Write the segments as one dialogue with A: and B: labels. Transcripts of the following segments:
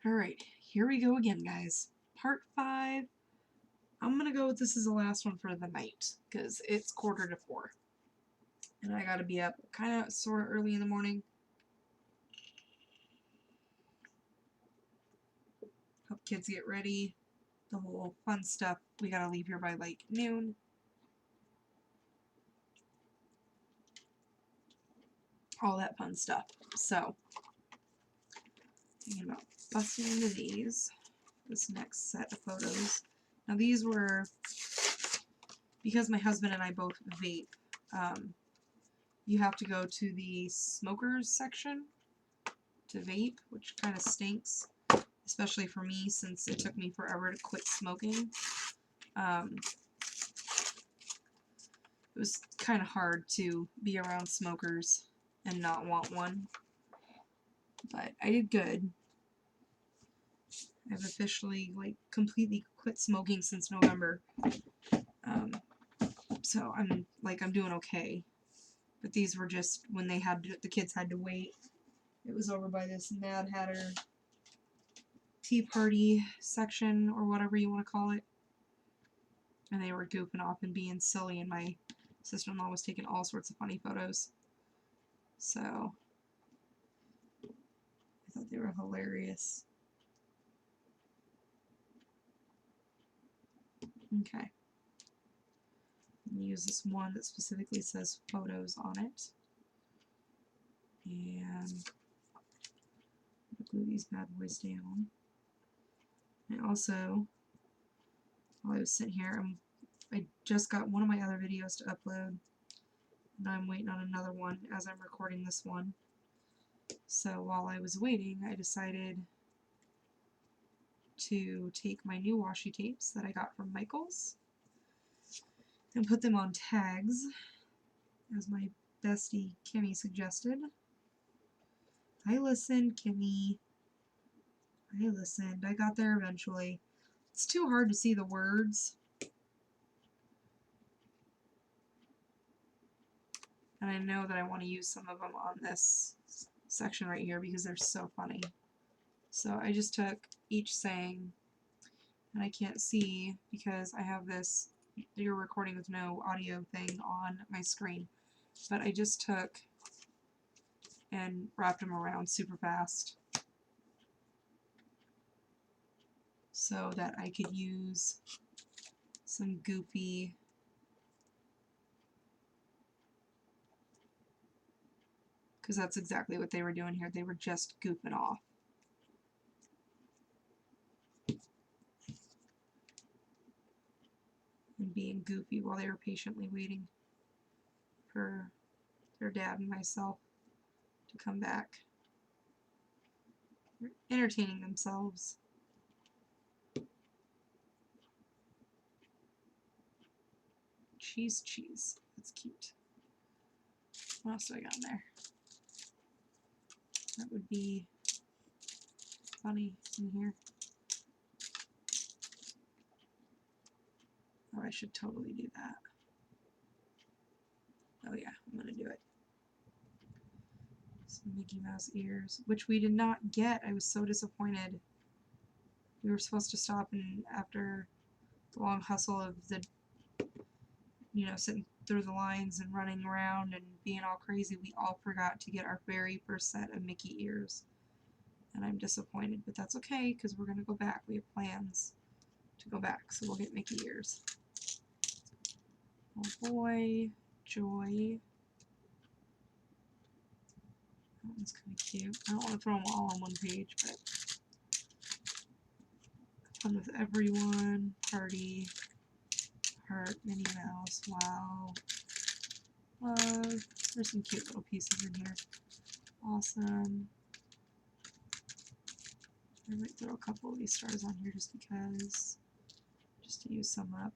A: Alright, here we go again, guys. Part 5. I'm gonna go with this as the last one for the night, because it's 3:45. And I gotta be up kind of sort of early in the morning. Help kids get ready. The whole fun stuff. We gotta leave here by like noon. All that fun stuff. So, thinking about busting into these. This next set of photos. Now these were, because my husband and I both vape, you have to go to the smokers section to vape, which kind of stinks, especially for me since it took me forever to quit smoking. It was kind of hard to be around smokers and not want one, but I did good. I've officially completely quit smoking since November, so I'm doing okay. But these were just when the kids had to wait. It was over by this Mad Hatter Tea Party section, or whatever you want to call it. And they were goofing off and being silly, and my sister-in-law was taking all sorts of funny photos. So, I thought they were hilarious. Okay. I'm going to use this one that specifically says photos on it. And glue these bad boys down. And also, while I was sitting here, I just got one of my other videos to upload, and I'm waiting on another one as I'm recording this one. So while I was waiting, I decided to take my new washi tapes that I got from Michaels and put them on tags, as my bestie Kimmy suggested. I listened, Kimmy. I listened. I got there eventually. It's too hard to see the words. And I know that I want to use some of them on this section right here because they're so funny. So I just took each saying, and I can't see because I have this, you're recording with no audio thing on my screen, but I just took and wrapped them around super fast so that I could use some goofy because that's exactly what they were doing here. They were just goofing off. And being goofy while they were patiently waiting for their dad and myself to come back. They're entertaining themselves. Cheese. That's cute. What else do I got in there? That would be funny in here. Oh, I should totally do that. Oh yeah, I'm gonna do it. Some Mickey Mouse ears, which we did not get. I was so disappointed. We were supposed to stop, and after the long hustle of the, sitting through the lines and running around and being all crazy, we all forgot to get our very first set of Mickey ears. And I'm disappointed, but that's okay, because we're going to go back. We have plans to go back, so we'll get Mickey ears. Oh boy, Joy. That one's kind of cute. I don't want to throw them all on one page, but fun with everyone, party, heart, Minnie Mouse, wow, love. There's some cute little pieces in here. Awesome. I might throw a couple of these stars on here just because, just to use some up.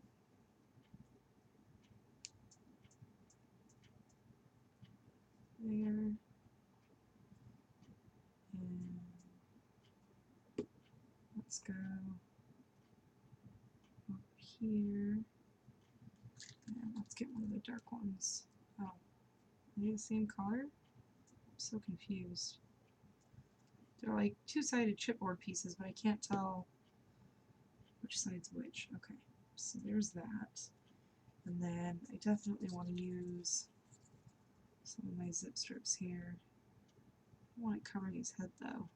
A: There. And let's go up here. And let's get one of the dark ones. Oh, are they the same color? I'm so confused. They're like two-sided chipboard pieces, but I can't tell which side's which. Okay, so there's that. And then I definitely want to use some of my zip strips here. I want it covering his head though.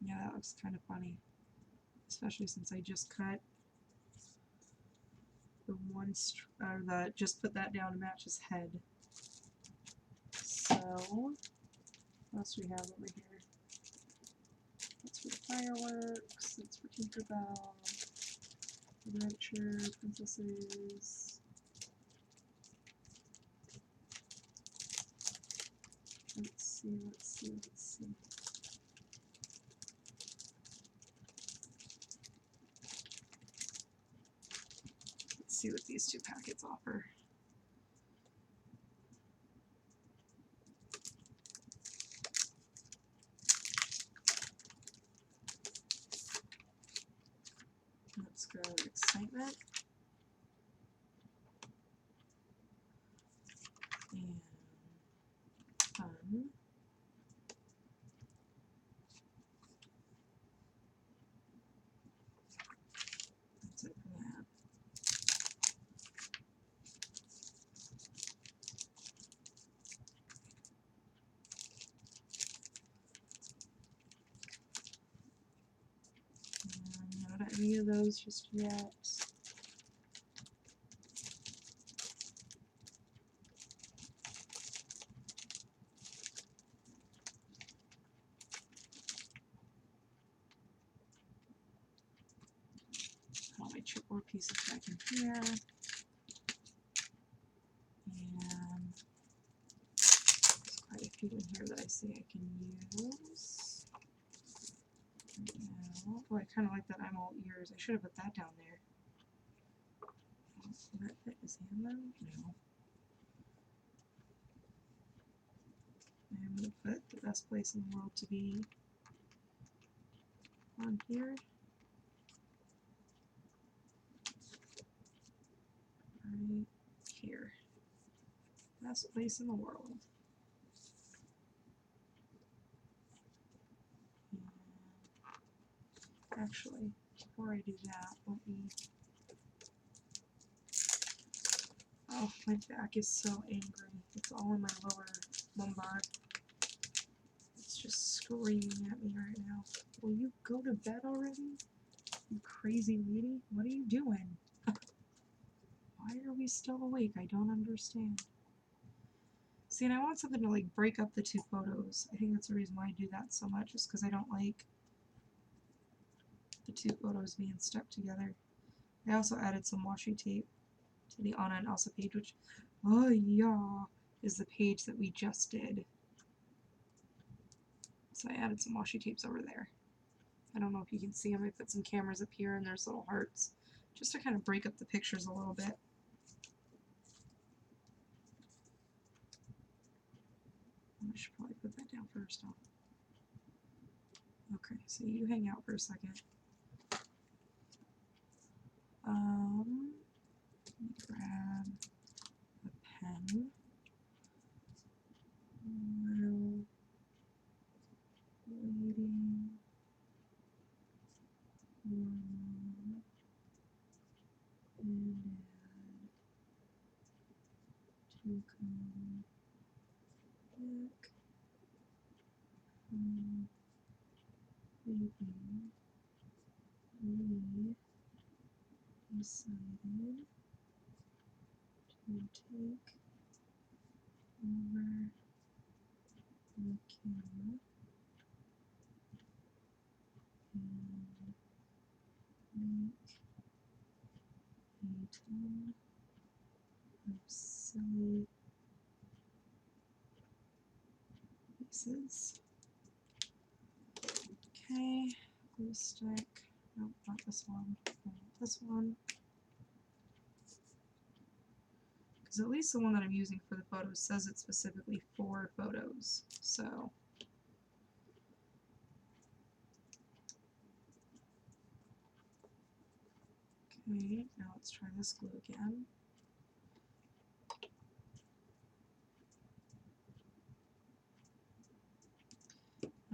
A: Yeah, that looks kind of funny, especially since I just cut the just put that down to match his head. So, what else do we have over here? That's for the fireworks, that's for Tinkerbell, adventure, princesses. Let's see. Let's see what these two packets offer. Let's go excitement. And fun. That's it for that. Not any of those just yet. All my chipboard pieces back in here. And there's quite a few in here that I see I can use. Now, oh, I kind of like that I'm all ears. I should have put that down there. Will that fit his hand though? No. I'm going to put the best place in the world to be on here. Right here. Best place in the world. And actually, before I do that, let me... Oh, my back is so angry. It's all in my lower lumbar. It's just screaming at me right now. Will you go to bed already? You crazy lady? What are you doing? Why are we still awake? I don't understand. See, and I want something to like break up the two photos. I think that's the reason why I do that so much, is because I don't like the two photos being stuck together. I also added some washi tape to the Anna and Elsa page, which, oh yeah, is the page that we just did. So I added some washi tapes over there. I don't know if you can see them. I put some cameras up here and there's little hearts, just to kind of break up the pictures a little bit. I should probably put that down first. Okay, so you hang out for a second. Let me grab a pen. While waiting for and to come back from leaving, we decided to take over the camera and make a ton of silly pieces. Okay, glue stick. Nope, not this one. This one. Because at least the one that I'm using for the photos says it's specifically for photos. So. Okay, now let's try this glue again.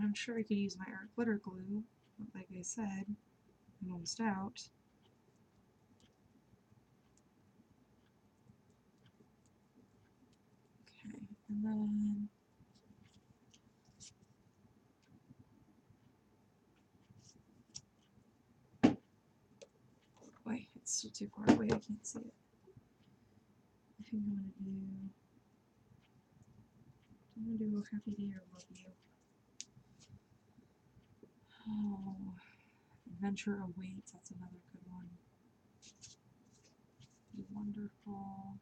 A: I'm sure I could use my art glitter glue, but like I said, I'm almost out. Okay, and then wait, it's still too far away, I can't see it. I think I'm gonna do Happy Day or Love You. Oh, Adventure Awaits, that's another good one. Be wonderful.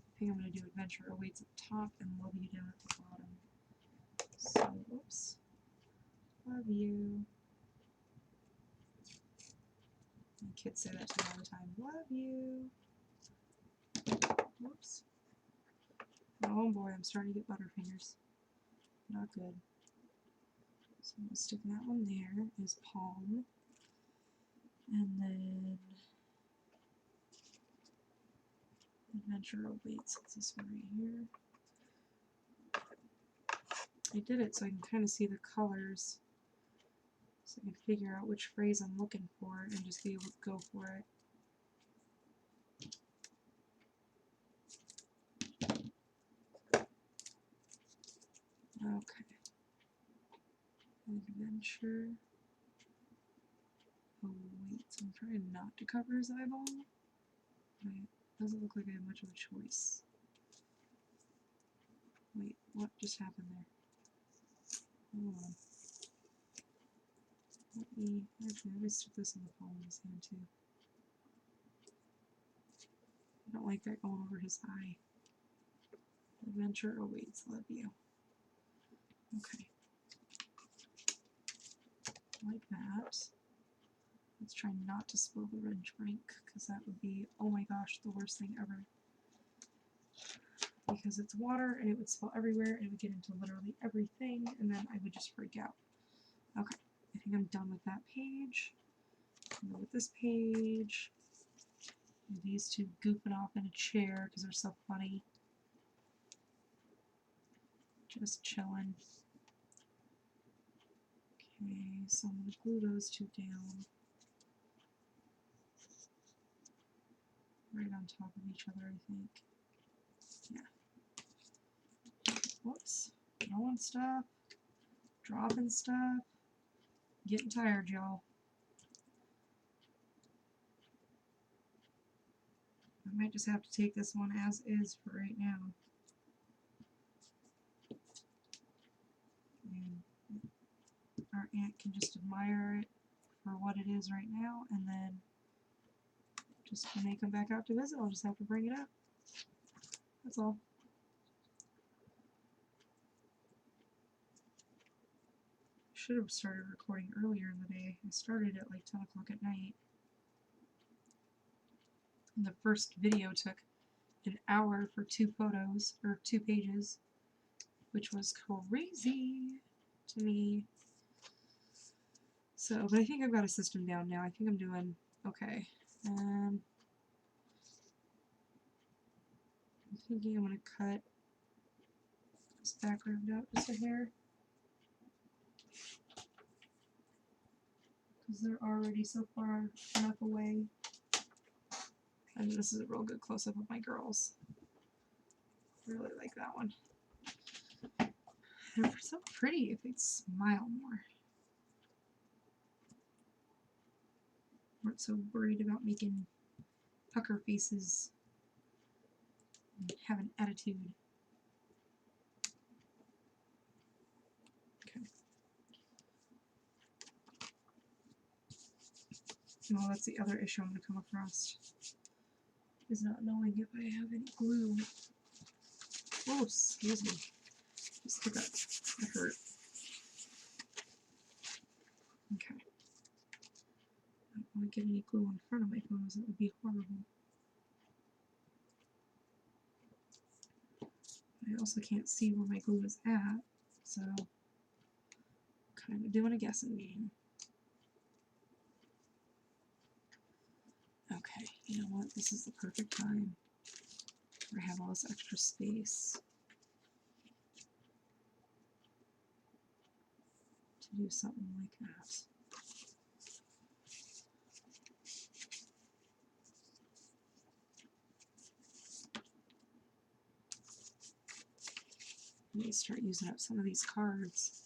A: I think I'm going to do Adventure Awaits at the top and Love You down at the bottom. So, oops. Love you. My kids say that to me all the time. Love you. Whoops. Oh boy, I'm starting to get butterfingers. Not good. So I'm going to stick that one there as palm. And then Adventure Awaits. It's this one right here. I did it so I can kind of see the colors. So I can figure out which phrase I'm looking for and just be able to go for it. Okay. Adventure. Oh wait, so I'm trying not to cover his eyeball. But it doesn't look like I have much of a choice. Wait, what just happened there? Hold on. Let me stick this in the palm of his hand too. I don't like that going over his eye. Adventure Awaits, Love You. Okay. Like that. Let's try not to spill the red drink, because that would be, oh my gosh, the worst thing ever. Because it's water, and it would spill everywhere, and it would get into literally everything, and then I would just freak out. Okay, I think I'm done with that page. I'm done with this page. These two goofing off in a chair, because they're so funny. Just chilling. Okay, so I'm going to glue those two down. Right on top of each other, I think. Yeah. Whoops. Throwing stuff. Dropping stuff. Getting tired, y'all. I might just have to take this one as is for right now. And our aunt can just admire it for what it is right now, and then just when they come back out to visit, I'll just have to bring it up. That's all. Should have started recording earlier in the day. I started at like 10 o'clock at night. And the first video took an hour for 2 photos, or 2 pages, which was crazy to me. So, but I think I've got a system down now. I think I'm doing okay. I'm thinking I'm going to cut this background out just a hair, because they're already so far enough away. And this is a real good close-up of my girls. I really like that one. They're so pretty if they'd smile more. Weren't so worried about making pucker faces and have an attitude. Okay. Well, that's the other issue I'm going to come across, is not knowing if I have any glue. Oh, excuse me. Just took that. That hurt. Okay. I don't want to get any glue in front of my photos. That would be horrible. I also can't see where my glue is at, so kind of doing a guessing game. Okay. You know what? This is the perfect time where I have all this extra space to do something like that. I need to start using up some of these cards.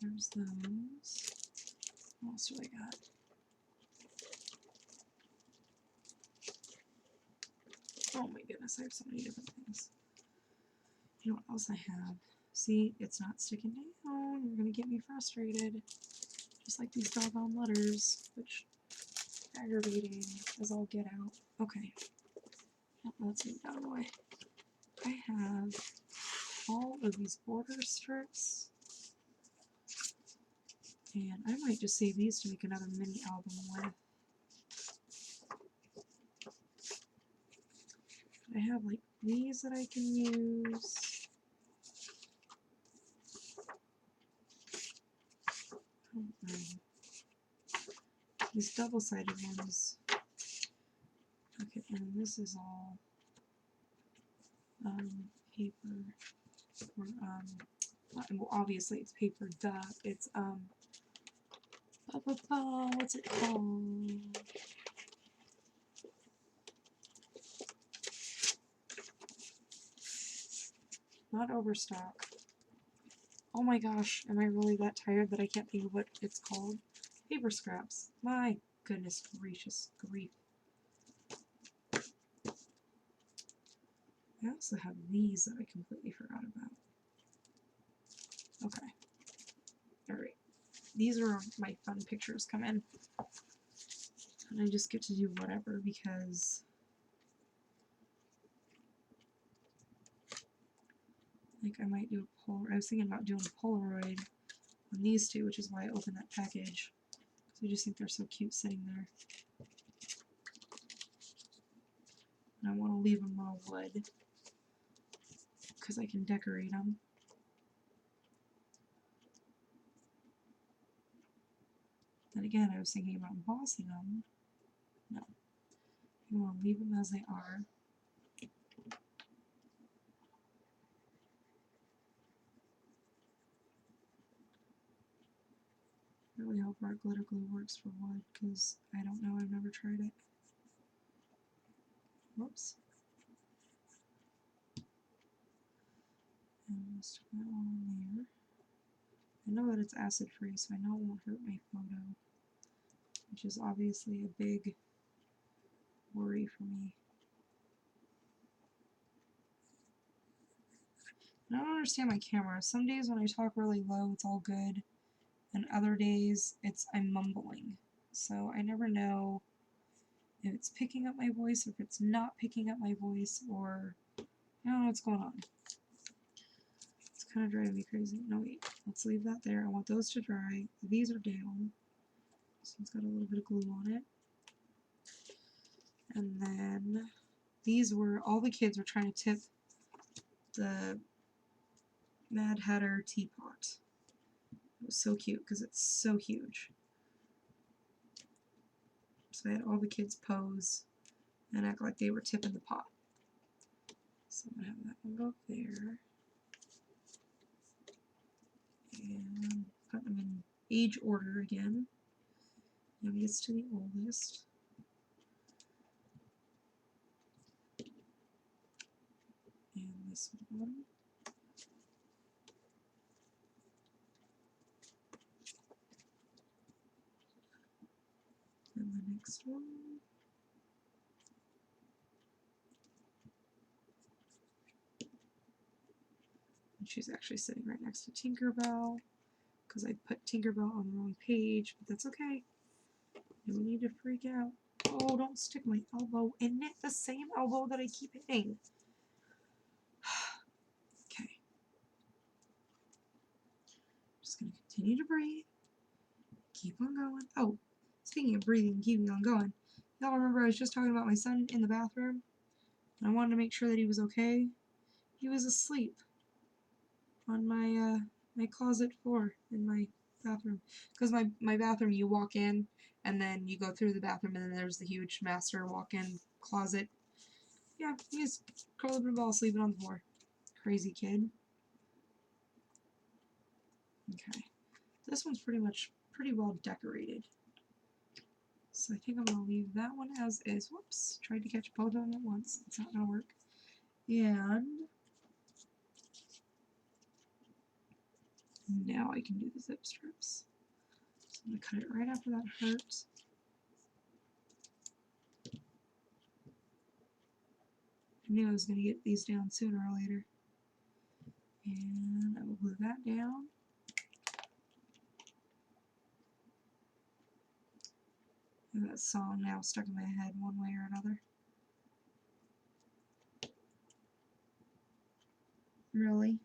A: There's those. What else do I got? Oh my goodness, I have so many different things. You know what else I have? See, it's not sticking down. You're gonna get me frustrated. Just like these doggone letters, which aggravating as all get out. Okay. Let's move out of the way. I have all of these border strips. And I might just save these to make another mini album with. I have like these that I can use. I don't know. These double-sided ones. Okay, and this is all paper. Or, well, obviously it's paper, duh. It's, what's it called? Not overstock. Oh my gosh, am I really that tired that I can't think of what it's called? Paper scraps. My goodness gracious grief. I also have these that I completely forgot about. Okay. Alright. These are my fun pictures come in. And I just get to do whatever because like I might do a Polaroid. I was thinking about doing a Polaroid on these two, which is why I opened that package. Because I just think they're so cute sitting there. And I want to leave them all wood because I can decorate them. Then again, I was thinking about embossing them. No. I want to leave them as they are. I really hope our glitter glue works for wood because I don't know, I've never tried it. Whoops. And I'll stick that one on there. I know that it's acid free, so I know it won't hurt my photo, which is obviously a big worry for me. I don't understand my camera. Some days when I talk really low, it's all good, and other days I'm mumbling. So I never know if it's picking up my voice, or if it's not picking up my voice, or I don't know what's going on. It's kind of driving me crazy. No, wait. Let's leave that there. I want those to dry. These are down. This one's got a little bit of glue on it. And then these were, all the kids were trying to tip the Mad Hatter teapot. It was so cute because it's so huge. So I had all the kids pose and act like they were tipping the pot. So I'm going to have that one go up there. And put them in age order again. Youngest to the oldest. And this one. And the next one. And she's actually sitting right next to Tinkerbell because I put Tinkerbell on the wrong page, but that's okay. No need to freak out. Oh, don't stick my elbow in it. The same elbow that I keep hitting. Okay. Just gonna continue to breathe. Keep on going. Oh, speaking of breathing and keeping on going, y'all remember I was just talking about my son in the bathroom? And I wanted to make sure that he was okay. He was asleep on my my closet floor in my bathroom. Because my bathroom, you walk in, and then you go through the bathroom, and then there's the huge master walk-in closet. Yeah, he was curled up in a ball sleeping on the floor. Crazy kid. Okay. This one's pretty well decorated. So I think I'm going to leave that one as is. Whoops. Tried to catch both of them at once. It's not going to work. And now I can do the zip strips. So I'm going to cut it right after that heart. I knew I was going to get these down sooner or later. And I will glue that down. And that song now stuck in my head one way or another. Really?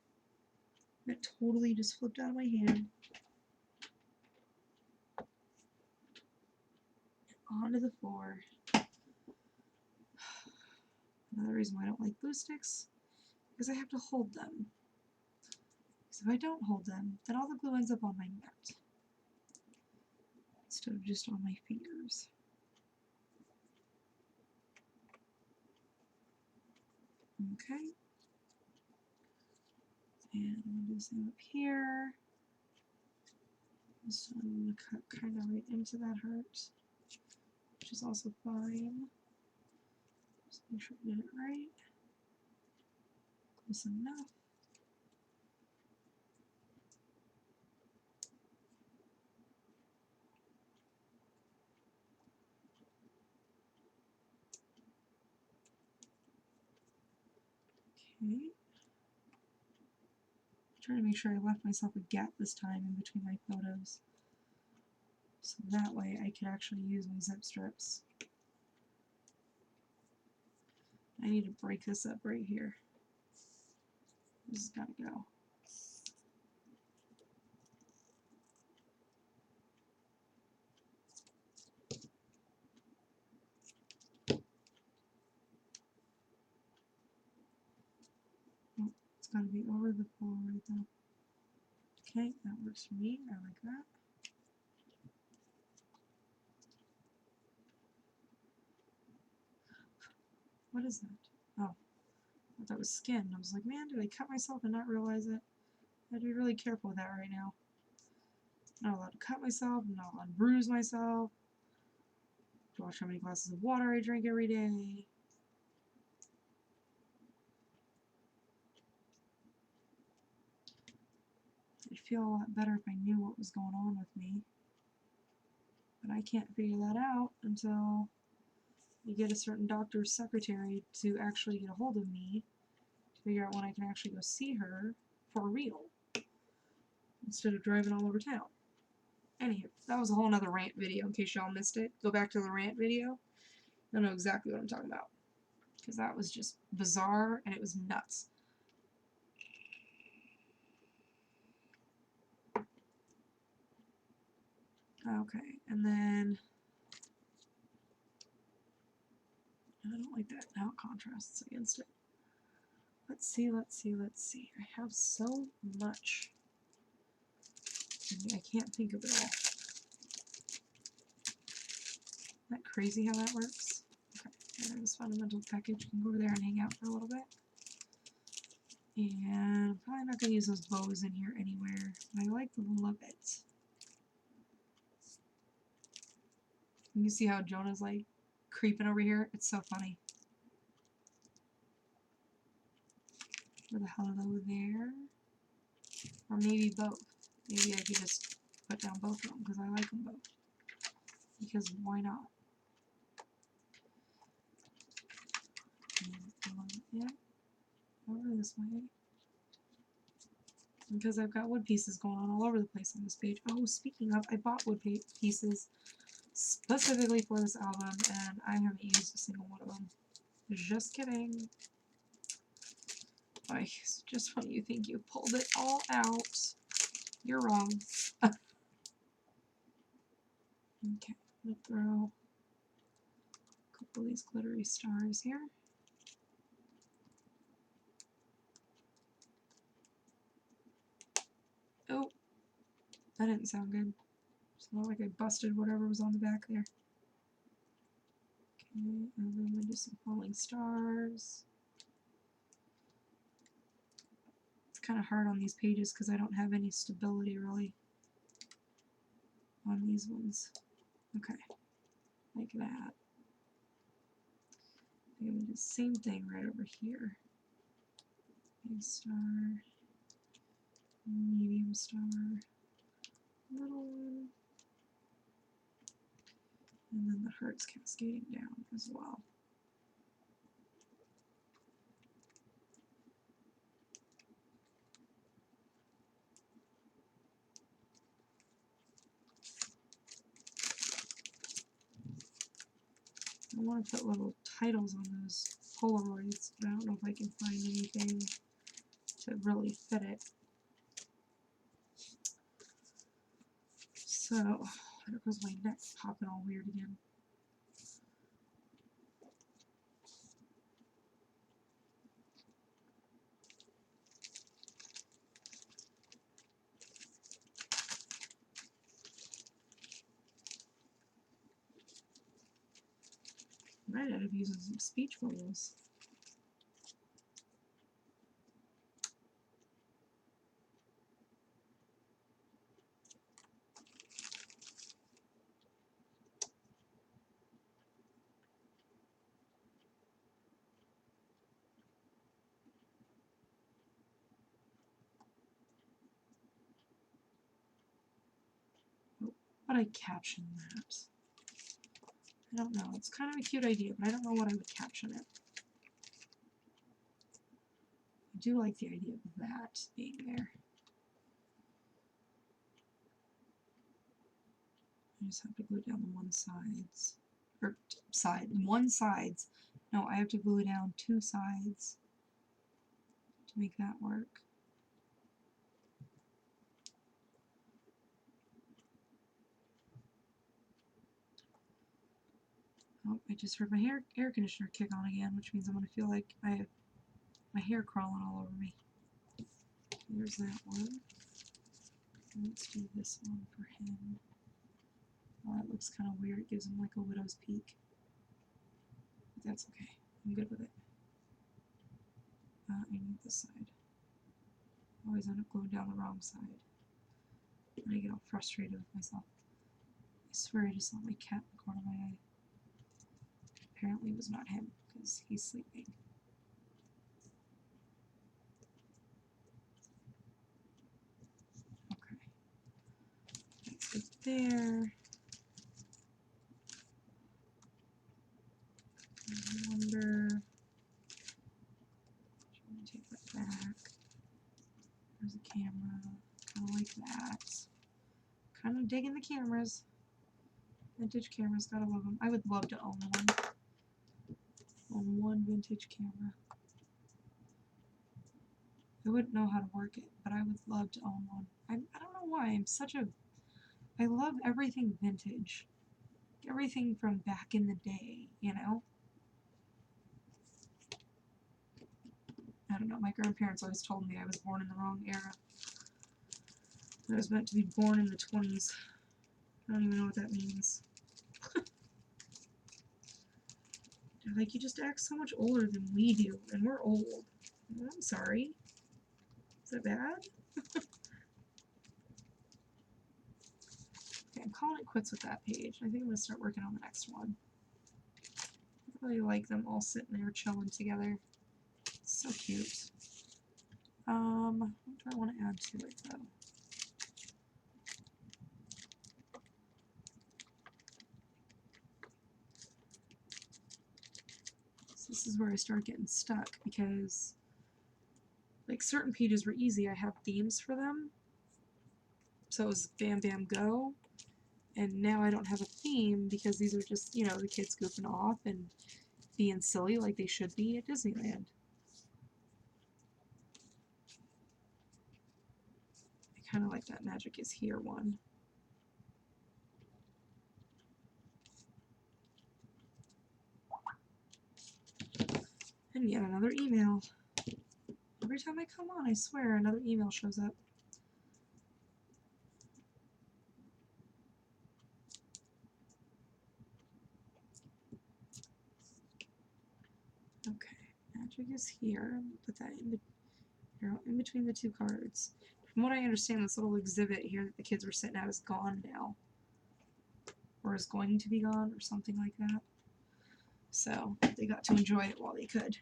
A: It totally just flipped out of my hand. Onto the floor. Another reason why I don't like glue sticks, because I have to hold them. Because if I don't hold them, then all the glue ends up on my net, instead of just on my fingers. Okay. And I'm going to do the same up here. So I'm going to cut kind of right into that heart, which is also fine. Just make sure I did it right. Close enough. Okay. Trying to make sure I left myself a gap this time in between my photos, so that way I could actually use my zip strips. I need to break this up right here. This has got to go. Oh, it's got to be over the floor right though. Okay, that works for me. I like that. What is that? Oh, I thought that was skin. I was like, man, did I cut myself and not realize it? I have to be really careful with that right now. I'm not allowed to cut myself. I'm not allowed to bruise myself. To watch how many glasses of water I drink every day. I'd feel a lot better if I knew what was going on with me. But I can't figure that out until you get a certain doctor's secretary to actually get a hold of me to figure out when I can actually go see her for real, instead of driving all over town. Anywho, that was a whole nother rant video in case y'all missed it. Go back to the rant video. You'll know exactly what I'm talking about. Because that was just bizarre and it was nuts. Okay, and then I don't like that how it contrasts against it. Let's see. I have so much. I can't think of it all. Isn't that crazy how that works? Okay, and this fundamental package can go over there and hang out for a little bit. And I'm probably not going to use those bows in here anywhere, but I like the look of it. You can see how Jonah's like creeping over here. It's so funny. Where the hell are those there? Or maybe both. Maybe I could just put down both of them because I like them both. Because why not? Yeah, over this way. Because I've got wood pieces going on all over the place on this page. Oh, speaking of, I bought wood pieces specifically for this album, and I haven't used a single one of them. Just kidding. Like, just when you think you pulled it all out, you're wrong. Okay, I'm gonna throw a couple of these glittery stars here. Oh, that didn't sound good. Sounded like I busted whatever was on the back there. Okay, and then I'm gonna do some falling stars. It's kind of hard on these pages because I don't have any stability really on these ones. Okay, like that. I'm gonna do the same thing right over here. Big star, medium star, little one, and then the heart's cascading down as well. I want to put little titles on those Polaroids, but I don't know if I can find anything to really fit it. So, there goes my neck popping all weird again. Might end up using some speech bubbles. How would I caption that? I don't know. It's kind of a cute idea, but I don't know what I would caption it. I do like the idea of that being there. I just have to glue down the one sides. Or one sides. No, I have to glue down two sides to make that work. Oh, I just heard my air conditioner kick on again, which means I'm going to feel like I have my hair crawling all over me. There's that one. Let's do this one for him. Oh, that looks kind of weird. It gives him like a widow's peak. But that's okay. I'm good with it. I need this side. I always end up going down the wrong side. And I get all frustrated with myself. I swear I just saw my cat in the corner of my eye. Apparently it was not him, because he's sleeping. Okay. That's it there. I wonder... I'm going to take that back. There's a camera. Kind of like that. Kind of digging the cameras. Vintage cameras, gotta love them. I would love to own one. Own one vintage camera. I wouldn't know how to work it, but I would love to own one. I don't know why. I love everything vintage. Everything from back in the day, you know? I don't know. My grandparents always told me I was born in the wrong era. I was meant to be born in the 20s. I don't even know what that means. They're like, you just act so much older than we do, and we're old. Well, I'm sorry. Is that bad? Okay, I'm calling it quits with that page. I think I'm going to start working on the next one. I really like them all sitting there chilling together. It's so cute. What do I want to add to it, though? So this is where I start getting stuck, because like certain pages were easy. I have themes for them. So it was Bam Bam Go. And now I don't have a theme because these are just, you know, the kids goofing off and being silly like they should be at Disneyland. I kind of like that Magic is Here one. And yet another email. Every time I come on, I swear, another email shows up. Okay, Magic is Here. Put that in between the two cards. From what I understand, this little exhibit here that the kids were sitting at is gone now. Or is going to be gone, or something like that. So, they got to enjoy it while they could.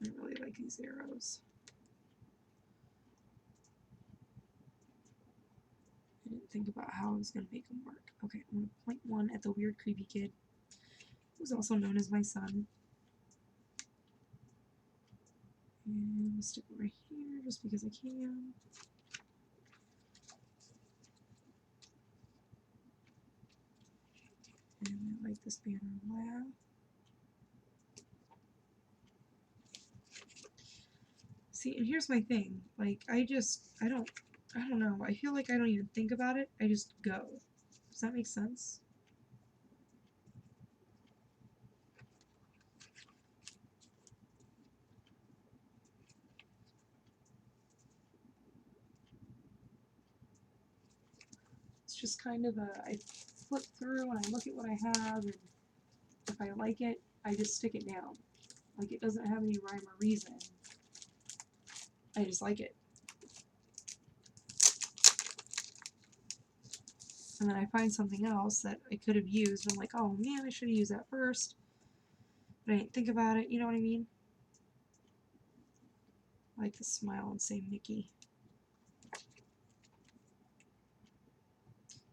A: I really like these arrows. I didn't think about how I was going to make them work. Okay, I'm going to point one at the weird creepy kid, who's also known as my son. And we'll stick it right here just because I can. And I like this banner laugh. See, and here's my thing. Like, I don't know. I feel like I don't even think about it. I just go. Does that make sense? It's just kind of I flip through and I look at what I have, and if I like it, I just stick it down. Like, it doesn't have any rhyme or reason. I just like it. And then I find something else that I could have used, and I'm like, oh man, I should have used that first. But I didn't think about it, you know what I mean? I like to smile and say Mickey.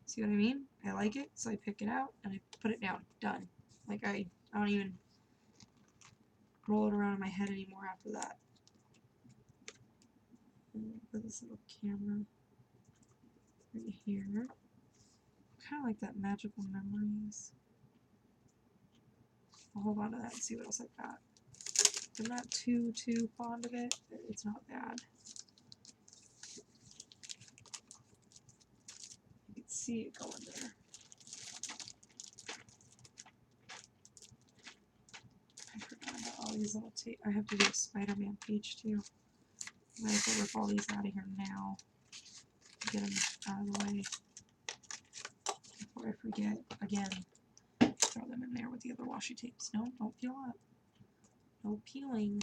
A: See what I mean? I like it, so I pick it out and I put it down. Done. Like, I don't even roll it around in my head anymore after that. Put this little camera right here. Kind of like that Magical Memories. I'll hold on to that and see what else I got. I'm not too fond of it, but it's not bad. You can see it going there. I forgot about all these little tape. I have to do a Spider-Man page too. I have to rip all these out of here now. Get them out of the way before I forget again. Throw them in there with the other washi tapes. No, don't peel up. No peeling.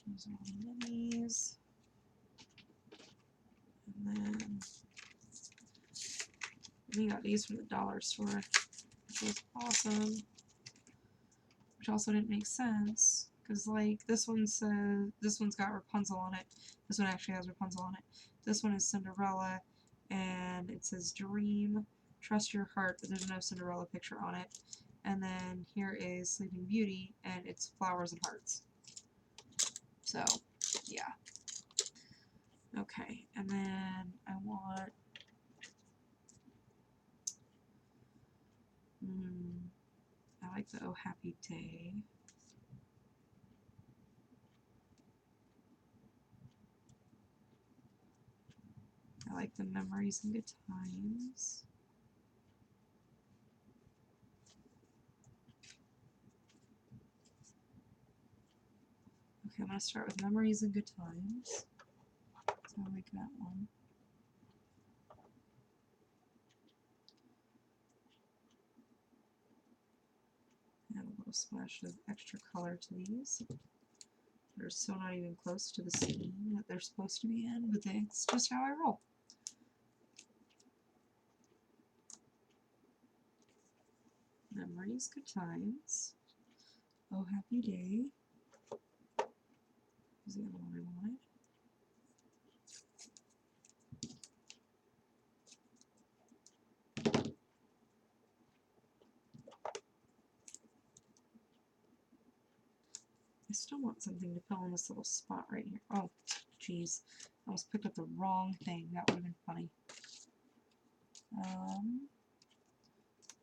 A: These are all the minis. And then we got these from the dollar store, which was awesome. Which also didn't make sense, because like this one's got Rapunzel on it. This one actually has Rapunzel on it. This one is Cinderella, and it says Dream, Trust Your Heart, but there's no Cinderella picture on it. And then here is Sleeping Beauty, and it's flowers and hearts. So, yeah. Okay, and then I want I like the Oh Happy Day. I like the Memories and Good Times. Okay, I'm going to start with Memories and Good Times. So I like that one. Add a little splash of extra color to these. They're so not even close to the scene that they're supposed to be in, but that's just how I roll. Memories, Good Times. Oh Happy Day. was the other one I wanted. I still want something to fill in this little spot right here. Oh, jeez. I almost picked up the wrong thing. That would have been funny.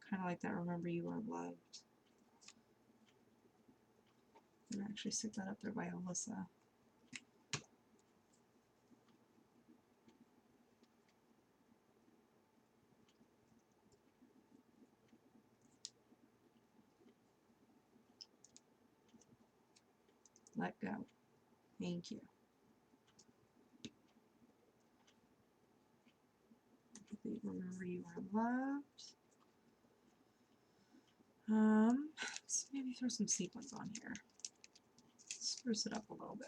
A: Kind of like that Remember You Are Loved. I'm gonna actually stick that up there by Alyssa. Let go. Thank you. Remember You Are Loved. Let's maybe throw some sequins on here. Spruce it up a little bit.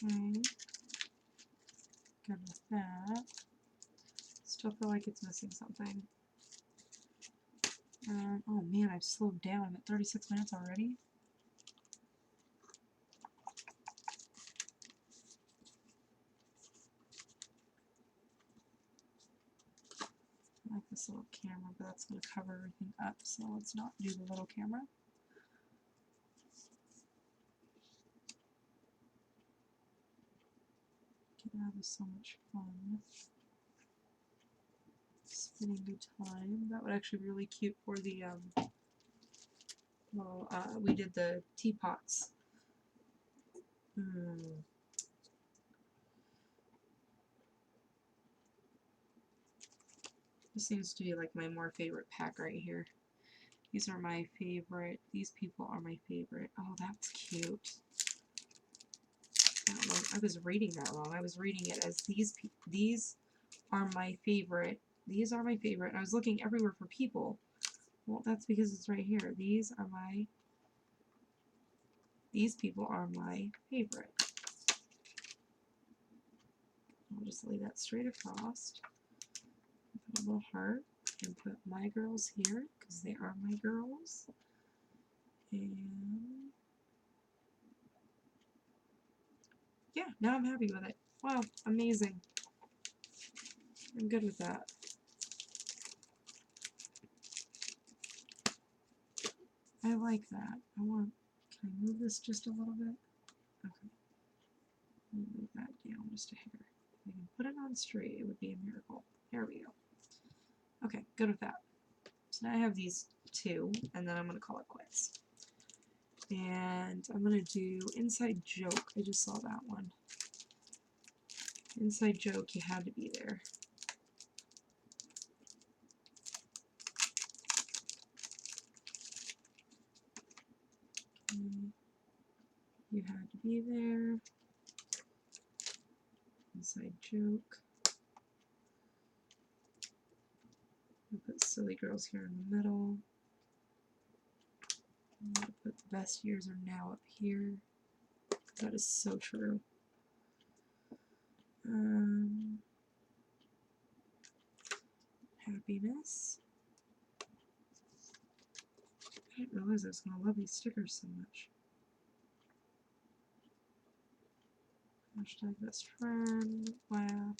A: Okay. Good with that. Still feel like it's missing something. Oh man, I've slowed down. I'm at 36 minutes already. I like this little camera, but that's going to cover everything up, so let's not do the little camera. That was so much fun. Spinning good time. That would actually be really cute for the, well, we did the teapots. This seems to be like my more favorite pack right here. These are my favorite. These people are my favorite. Oh, that's cute. I don't know. I was reading that wrong. I was reading it as these are my favorite. These are my favorite. And I was looking everywhere for people. Well, that's because it's right here. These people are my favorite. I'll just lay that straight across. Put a little heart and put my girls here because they are my girls. And yeah, now I'm happy with it. Wow, amazing. I'm good with that. I like that. Can I move this just a little bit? Okay. Move that down just a hair. If I can put it on straight, it would be a miracle. There we go. Okay, good with that. So now I have these two, and then I'm going to call it quits. And I'm going to do Inside Joke. I just saw that one. Inside Joke, you had to be there. Okay. You had to be there. Inside Joke. I'll put Silly Girls here in the middle. I'm going to put The Best Years Are Now up here. That is so true. Happiness. I didn't realize I was going to love these stickers so much. Hashtag best friend. Laugh.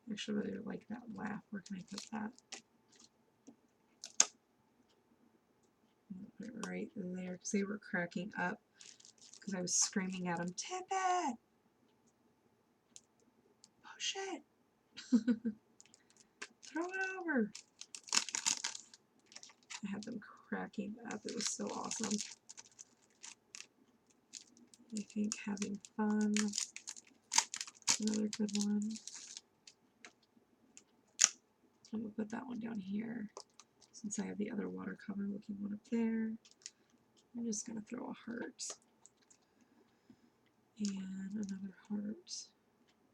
A: I actually really like that laugh. Where can I put that? I'm going to put it right there because they were cracking up because I was screaming at them, tip it! Push it! Throw it over! I had them cracking up. It was so awesome. I think Having Fun is another good one. I'm going to put that one down here since I have the other watercolor looking one up there. I'm just going to throw a heart and another heart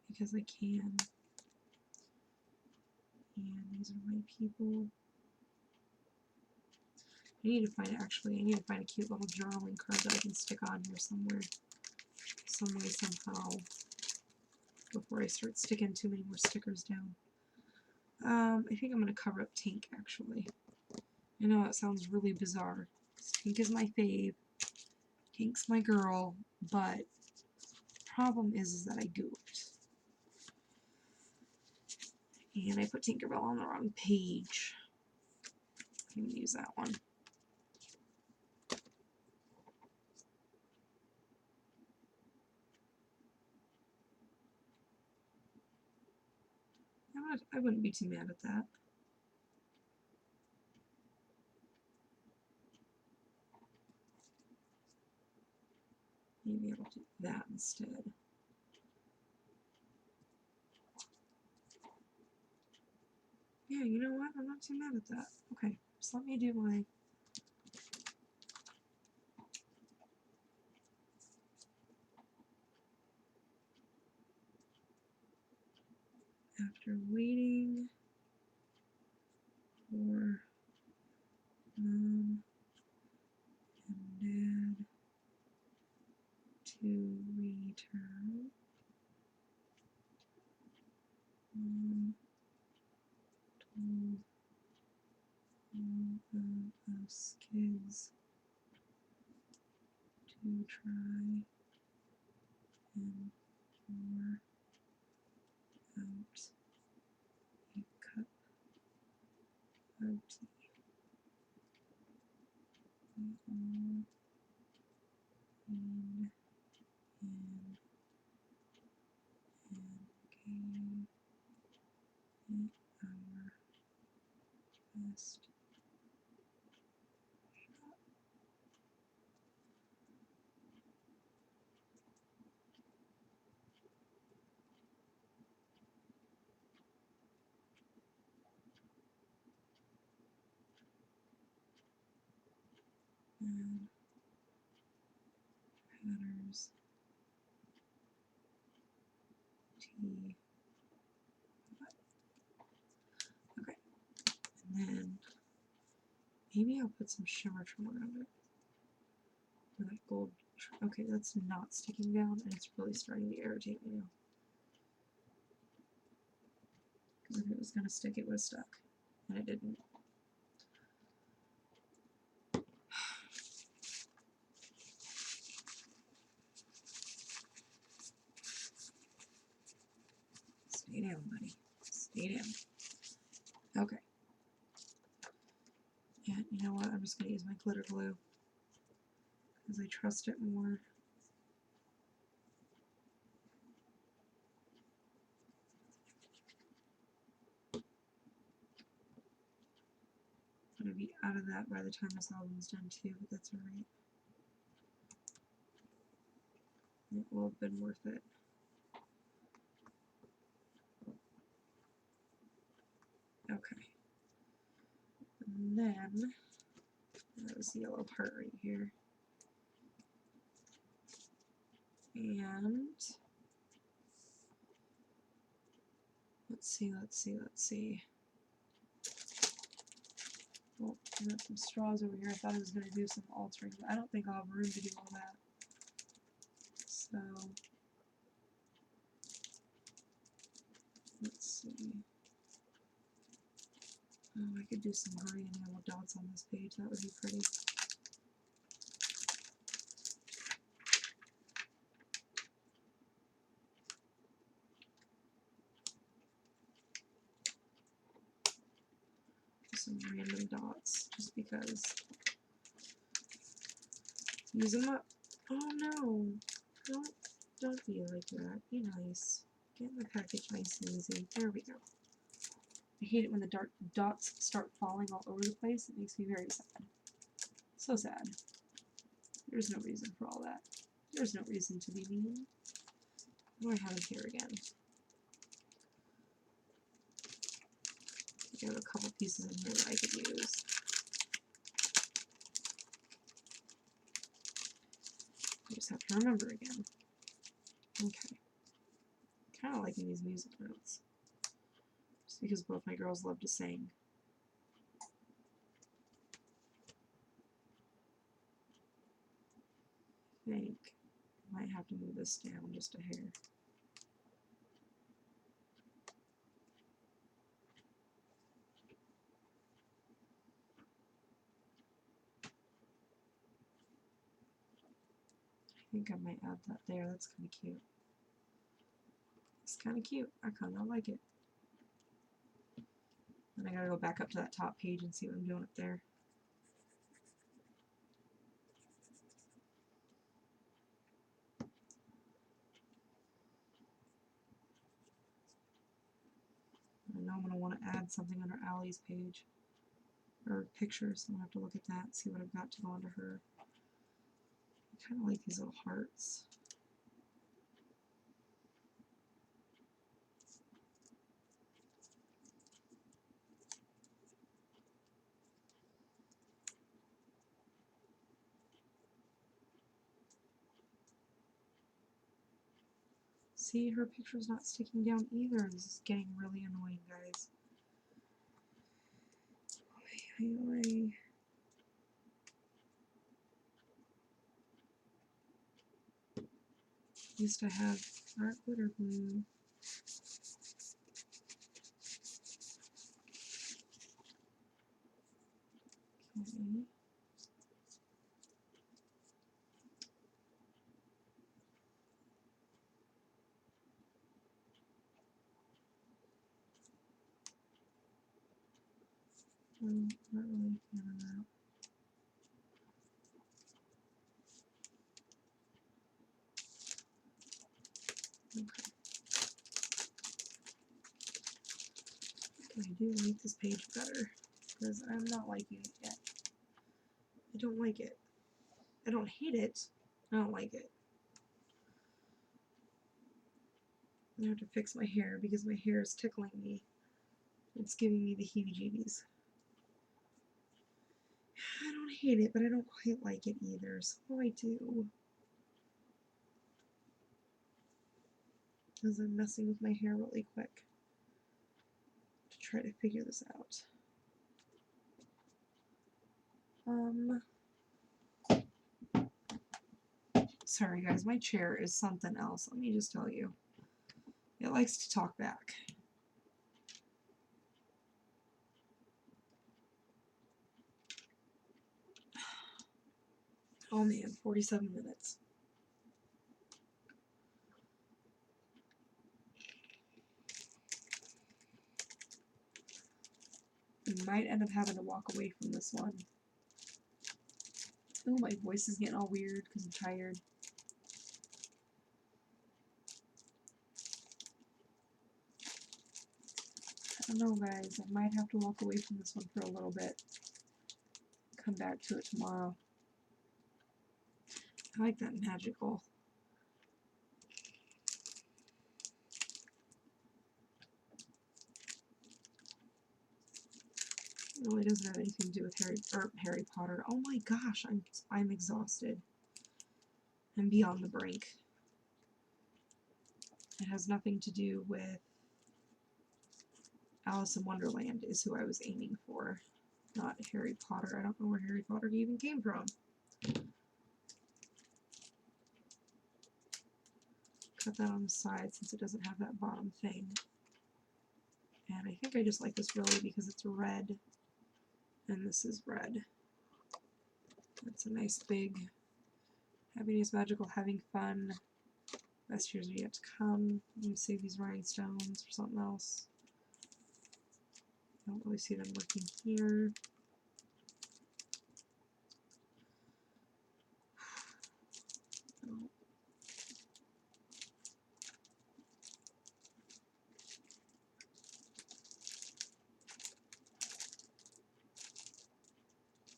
A: because I can. And these are my people. I need to find a cute little journaling card that I can stick on here somewhere, some way, somehow. before I start sticking too many more stickers down. I think I'm going to cover up Tink, actually. I know that sounds really bizarre. Tink is my fave. Tink's my girl, but problem is that I goofed. And I put Tinkerbell on the wrong page. I'm going to use that one. I wouldn't be too mad at that. Maybe I'll do that instead. Yeah, you know what? I'm not too mad at that. Okay, so let me do my... After waiting for Mom and Dad to return, Mom told all of us kids to try and pour out a cup of tea. We all leaned in and gave it our best shot. And Patter's tea. Okay, and then maybe I'll put some shimmer trim around it. Or that gold. Okay, that's not sticking down, and it's really starting to irritate me now. Because if it was going to stick, it would have stuck. And it didn't. Stay down, buddy. Stay down. Okay. Yeah, you know what? I'm just going to use my glitter glue. Because I trust it more. I'm going to be out of that by the time this album's done too, but that's alright. It will have been worth it. Okay. And then, that was the yellow part right here. And, let's see. Well, I got some straws over here. I thought I was going to do some altering, but I don't think I'll have room to do all that. So, let's see. Oh, I could do some green and yellow dots on this page. That would be pretty. Some random dots, just because. Use them up. Oh no! Don't be like that. Be nice. Get in the package nice and easy. There we go. I hate it when the dark dots start falling all over the place. It makes me very sad. So sad. There's no reason for all that. There's no reason to be mean. What do I have in here again? I have a couple pieces in here that I could use. I just have to remember again. Okay. Kind of liking these music notes. Just because both my girls love to sing. I think I might have to move this down just a hair. think I might add that there. That's kind of cute. It's kind of cute. I kind of like it. And I gotta go back up to that top page and see what I'm doing up there. I know I'm going to want to add something under Allie's page, or pictures, so I'm going to have to look at that and see what I've got to go under her. I kind of like these little hearts. See, her picture's not sticking down either. This is getting really annoying, guys. Anyway. Used to have art glitter glue. Okay. Not really a fan of that. Okay. I do like this page better, because I'm not liking it yet. I don't like it. I don't hate it. I don't like it. I have to fix my hair because my hair is tickling me. It's giving me the heebie-jeebies. I don't hate it, but I don't quite like it either, so what do I do? Because I'm messing with my hair really quick to try to figure this out. Sorry guys, my chair is something else, let me just tell you. It likes to talk back. Oh man, 47 minutes. I might end up having to walk away from this one. Oh, my voice is getting all weird because I'm tired. I don't know, guys. I might have to walk away from this one for a little bit. Come back to it tomorrow. I like that magical. It really doesn't have anything to do with Harry Potter. Oh my gosh, I'm exhausted. I'm beyond the brink. It has nothing to do with Alice in Wonderland is who I was aiming for, not Harry Potter. I don't know where Harry Potter even came from. Cut that on the side since it doesn't have that bottom thing. And I think I just like this really because it's red, and this is red. That's a nice big happiness, magical, having fun. Best years are yet to come. I'm going to save these rhinestones for something else. I don't really see them working here. Oh.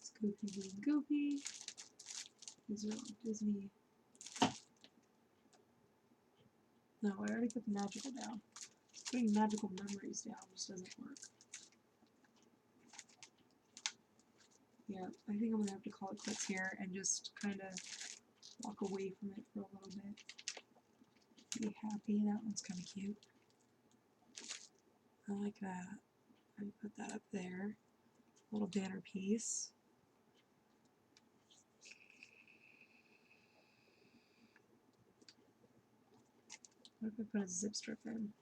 A: It's Goofy being Goofy. These are all Disney. No, I already put the magical down. Putting magical memories down just doesn't work. Yeah, I think I'm going to have to call it quits here and just kind of walk away from it for a little bit. Be happy. That one's kind of cute. I like that. I put that up there. Little banner piece. What if I put a zip strip in?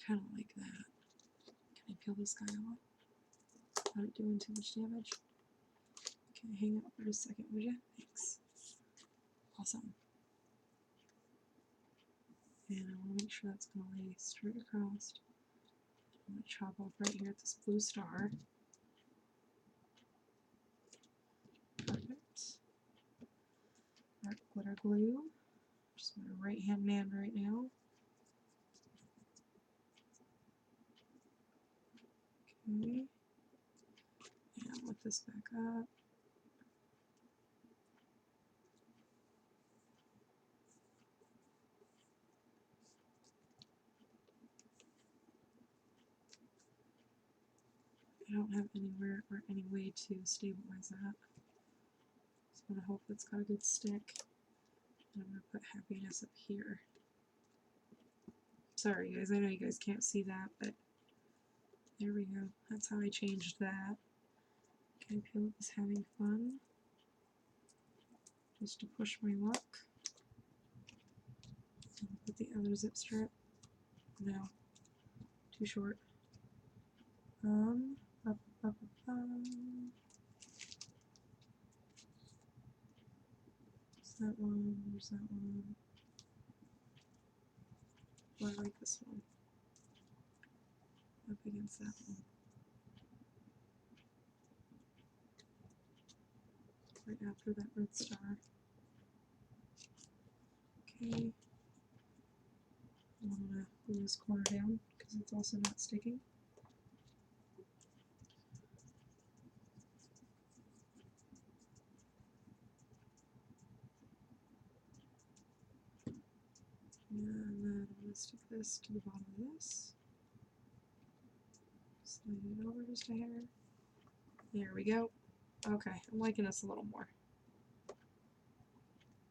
A: kind of like that. Can I peel this guy off? Not doing too much damage. Okay, hang out for a second, would you? Thanks. Awesome. And I want to make sure that's going to lay straight across. I'm going to chop off right here at this blue star. Perfect. Dark glitter glue. Just my right hand man right now. Okay. And lift this back up. I don't have anywhere or any way to stabilize that. So I'm going to hope it's got a good stick. And I'm going to put happiness up here. Sorry guys, I know you guys can't see that, but there we go. That's how I changed that. Okay, peel up is having fun. Just to push my luck. And put the other zip strip. No, too short. Up. Where's that one? Where's that one? Oh, I like this one. Up against that one. Right after that red star. Okay. I'm gonna glue this corner down because it's also not sticking. And then I'm going to stick this to the bottom of this. Slide it over just a hair. There we go. Okay, I'm liking this a little more.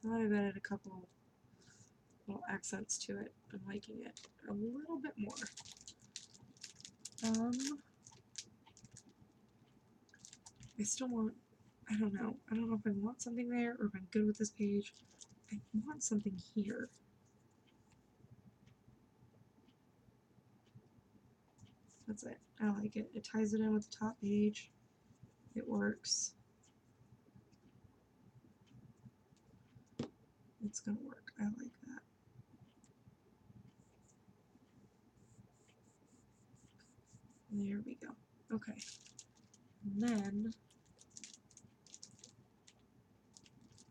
A: Now I've added a couple little accents to it. I'm liking it a little bit more. I still want, I don't know if I want something there or if I'm good with this page. I want something here. That's it. I like it. It ties it in with the top page. It works. It's gonna work. I like that. There we go. Okay. And then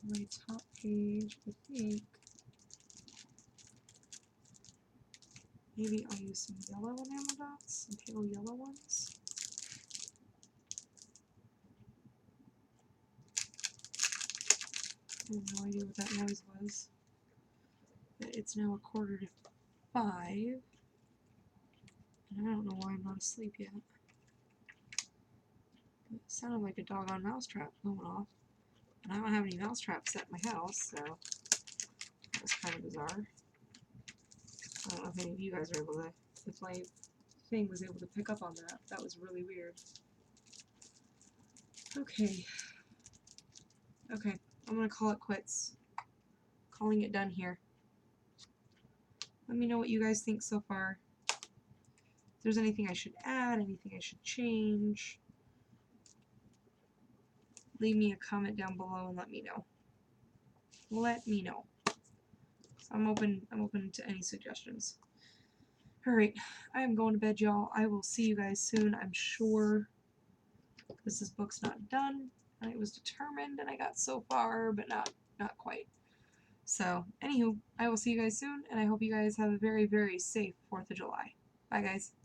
A: my top page, I think maybe I'll use some yellow enamel dots, some pale yellow ones. I have no idea what that noise was. But it's now 4:45. And I don't know why I'm not asleep yet. It sounded like a doggone mousetrap going off. And I don't have any mousetraps at my house, so that was kind of bizarre. I don't know if any of you guys are able to, if my thing was able to pick up on that. That was really weird. Okay. Okay, I'm gonna call it quits. Calling it done here. Let me know what you guys think so far. If there's anything I should add, anything I should change, leave me a comment down below and let me know. Let me know. I'm open to any suggestions. Alright, I am going to bed, y'all. I will see you guys soon, I'm sure. Because this book's not done. I was determined and I got so far, but not quite. So, anywho, I will see you guys soon, and I hope you guys have a very, very safe 4th of July. Bye, guys.